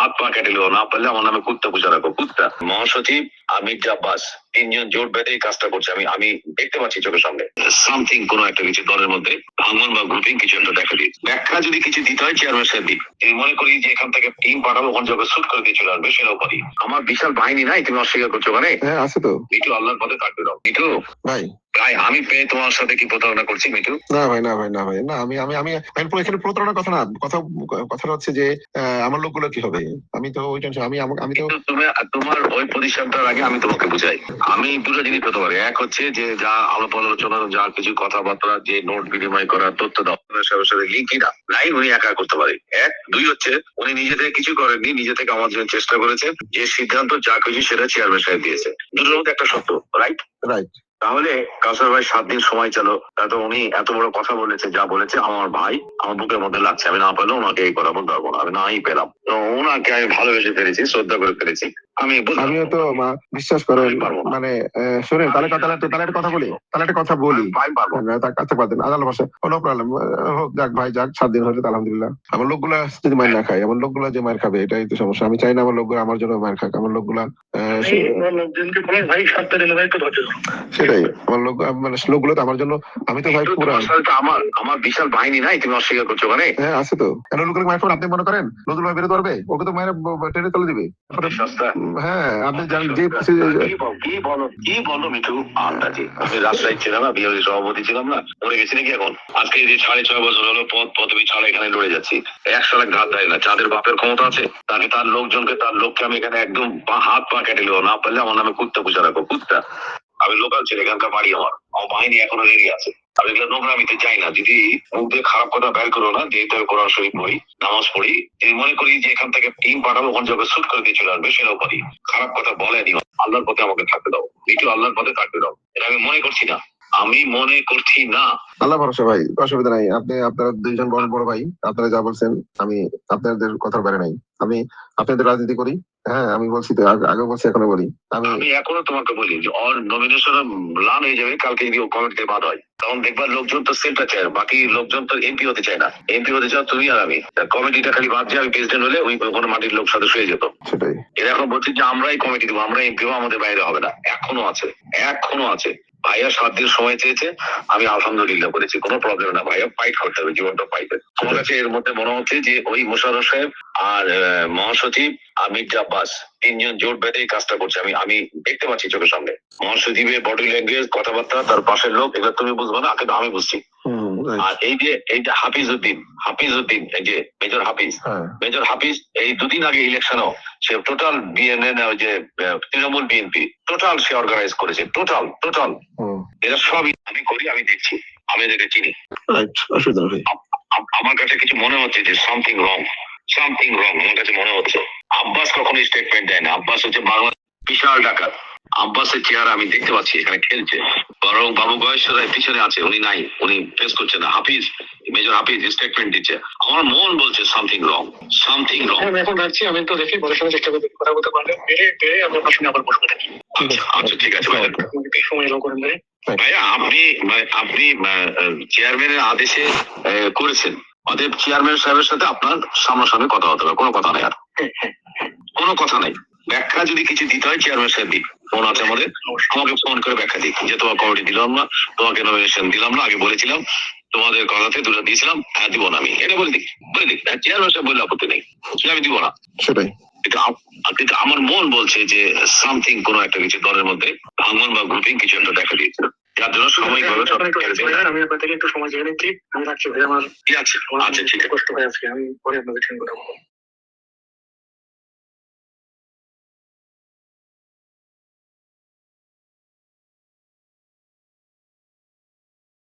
হাত পা কেটে নিল, না পারলে আমার নামে কুত্তা পুষে রাখো, কুত্তা। মহাসচিব আমির আব্বাস তিনজন জোট বেঁধে এই কাজটা করছে, আমি আমি দেখতে পাচ্ছি চোখের সামনে। সামথিং কোন একটা কিছু দলের মধ্যে ভাঙন বা গ্রুপিং কিছু একটা দেখা দিই। ব্যাখ্যা যদি কিছু দিতে হয় চেয়ারম্যান সাহেব দিই। আমি মনে করি যে এখান থেকে টিম পাঠাবো, ওখান থেকে শুট করে দিয়ে চলে আসবে, সেটাও পারি। আমার বিশাল বাহিনী নাই, তুমি অস্বীকার করছো ওখানে? হ্যাঁ আছে তো। মিঠু আল্লাহর পথে থাকবে দাও মিঠু ভাই। ভাই আমি পেয়ে তোমার সাথে কি প্রতারণা করছি মিঠু? না ভাই, না ভাই, না ভাই, না আমি আমি আমি এখানে প্রতারণার কথা না, কথা হচ্ছে যে আমার লোকগুলো কি হবে, আমি তো ওই টেনশন, আমি তো তুমি তোমার ওই পজিশনটার আগে আমি তোমাকে বুঝাই। আমি দুটো জিনিস পেতে পারি, এক হচ্ছে যে যা আলাপ আলোচনা, যা কিছু কথাবার্তা, যে নোট বিনিময় করার, তথ্য দেওয়ার সাথে লিঙ্কই না নাই, উনি একা করতে পারে। এক, দুই হচ্ছে উনি নিজে থেকে কিছু করেননি, নিজে থেকে আমার জন্য চেষ্টা করেছে, যে সিদ্ধান্ত যা কিছু সেটা চেয়ারম্যান সাহেব দিয়েছে। দুটোর মধ্যে একটা সত্য, রাইট? রাইট। তাহলে কাউসার ভাই 7 দিন সময় চালো, তো উনি এত বড় কথা বলেছে, যা বলেছে আমার ভাই আমার বুকের মধ্যে লাগছে। আমি না পেলে ওনাকে এই কথা বলতে পারবো না, আমি নাই পেলাম। তো ওনাকে আমি ভালোবেসে ফেলেছি, শ্রদ্ধা করে ফেলেছি। আমিও তো বিশ্বাস করেন, মানে শুনেন, তাহলে একটা কথা বলি কাছে পারতেন আদালত ভাষা, কোনো প্রবলেম হোক, যাক ভাই, যাক 7 দিন হয়েছে, আলহামদুলিল্লাহ। আমার লোকগুলা যদি মার না খায়, আমার লোকগুলা যে মার খাবে, এটাই তো সমস্যা। আমি চাই না আমার লোকগুলা আমার জন্য মার খাক। আমার লোকগুলা সেটাই, আমার লোক মানে লোকগুলো তো আমার জন্য, আমি তো ভাই পুরা আমার বিশাল বাহিনী নাই, তুমি অস্বীকার করছো ওখানে? হ্যাঁ আছে তো। কেন লোকের মায়ের ফোন আপনি মনে করেন নজরুল ভাই বেরোতে পারবে? ওকে তো মায়ের টেনে তুলে দিবে। হ্যাঁ আপনি জানেন যে কি বলো মিঠু আন্দাজি। আমি রাজশাহী ছিলাম না, বিএনপি সভাপতি ছিলাম না, মরে গেছি নাকি এখন? আজকে যে 6.5 বছর হলো পদবি ছাড়া এখানে লড়ে যাচ্ছি, 100 লাখ ঘাত দেয় না। যাদের বাপের ক্ষমতা আছে তাকে, তার লোকজনকে, তার লোককে আমি এখানে একদম হাত পা কেটে নিল, না পারলে আমার নামে কুত্তা পুষে রাখো, কুত্তা। আমি লোকাল ছেলে, এখানকার বাড়ি আমার বাহিনী এখনো রেডি আছে। আমি এগুলো নোংরামিতে চাই না। যদি মুখ দিয়ে খারাপ কথা বের করো না, যেহেতু আমি কোরআন শরীফ পড়ি, নামাজ পড়ি, যদি মনে করি যে এখান থেকে টিম পাঠাবো, ওখান থেকে শুট করে দিয়ে চলে আসবে, সেটাও পারি। খারাপ কথা বলেনি, আল্লাহর পথে আমাকে থাকতে দাও মিঠু, আল্লাহর পথে থাকতে দাও। এটা আমি মনে করছি না, আমি মনে করছি না। আল্লাহ ভরসা ভাই, অসুবিধা নাই। আপনারা দুইজন বড় বড় ভাই, আপনারা যা বলছেন আমি আপনাদের কথার বাইরে নাই। আমি আপনাদের রাজনীতি করি। হ্যাঁ আমি বলছি তো, আগে বলছি, এখনো বলি। আমি এখনো তোমাকে বলি যে অর নমিনেশন লান হয়ে যাবে কালকে, যদি কমিটিতে বাদ হয়, তখন দেখবা লোকজন তো সেলটা চায়, বাকি লোকজন তো এমপি হতে চায় না। এমপি হতে চাও তুমি আর আমি। কমিটিটা খালি বাদ যায়, আমি প্রেসিডেন্ট হলে ওই কোনো মাটির লোক সদস্য হয়ে যেত। সেটাই। এরা এখন বলছে যে আমরাই কমিটি দেবো, আমরা এমপি, আমাদের বাইরে হবে না। এখনো আছে, এখনো আছে। ভাইয়া 7 দিন সময় চেয়েছে, আমি আলহামদুলিল্লাহ করেছি, কোনো প্রবলেম না। ভাইয়া ফাইট করতে হবে, জীবনটা ফাইট। আমার কাছে এর মধ্যে মনে হচ্ছে যে ওই মোশাররফ সাহেব আর মহাসচিব আমির আব্বাস তিনজন জোট বেঁধে এই কাজটা করছে, আমি আমি দেখতে পাচ্ছি চোখের সামনে। মহাসচিবের বডি ল্যাঙ্গুয়েজ, কথাবার্তা, তার পাশের লোক, এগুলো তুমি বুঝবো না, কিন্তু আমি বুঝছি। আর এই যে হাফিজউদ্দিন, এই যে মেজর হাফিজ এই 2 দিন আগে ইলেকশনও সে টোটাল বিএনএ, ওই যে তৃণমূল বিএনপি টোটাল সে অর্গানাইজ করেছে, টোটাল। এরা সবই আমি করি, আমি দেখছি, আমি এদেরকে চিনি। আমার কাছে কিছু মনে হচ্ছে যে সামথিং রং, আমার কাছে মনে হচ্ছে। আব্বাস কখনো স্টেটমেন্ট দেয় না। আব্বাস হচ্ছে বাংলা বিশাল ডাকাত। আব্বাসের চেহারা আমি দেখতে পাচ্ছি এখানে খেলছে, বরং বাবু গয়েশ্বর পিছনে আছে, উনি নাই, উনি ফেস করছে না। মেজর হাফিজ স্টেটমেন্ট দিচ্ছে, আমার মন বলছে সামথিং রং। আমি এখন রাখছি, আমি তো দেখি বলার সময় চেষ্টা করতে, কথা বলতে পারলে পেরে আমি আপনার সঙ্গে আবার বসবো। আচ্ছা ঠিক আছে ভাই, সময় এলো করেন ভাইয়া। আপনি চেয়ারম্যানের আদেশে করেছেন, অতএব চেয়ারম্যান সাহেবের সাথে আপনার সামনাসামনি কথা হতে হবে, কোনো কথা নাই, আর কোনো কথা নাই। ব্যাখ্যা যদি কিছু দিতে হয় চেয়ারম্যান সাহেব দিক, ফোন আছে আমাদের, আমাকে ফোন করে ব্যাখ্যা দিক যে তোমার কমিটি দিলাম না, তোমাকে নমিনেশন দিলাম না, আগে বলেছিলাম, তোমাদের কথাতে 2টা দিয়েছিলাম, হ্যাঁ দিব না, আমি এটা বলে দিক চেয়ারম্যান সাহেব বললে আপত্তি নেই, আমি দিব না। সেটাই। কিন্তু আমার মন বলছে যে সামথিং কোন একটা কিছু দলের মধ্যে ভাঙন বা গ্রুপিং কিছু একটা দেখা দিয়েছে, যার জন্য সাময়িকভাবে আমি আপনার থেকে একটু সময় চেয়ে নিচ্ছি। আমি রাখছি ভাই, আমার আচ্ছা ঠিক আছে, কষ্ট হয়ে আছে, আমি পরে আপনাদের সঙ্গে কথা বলবো।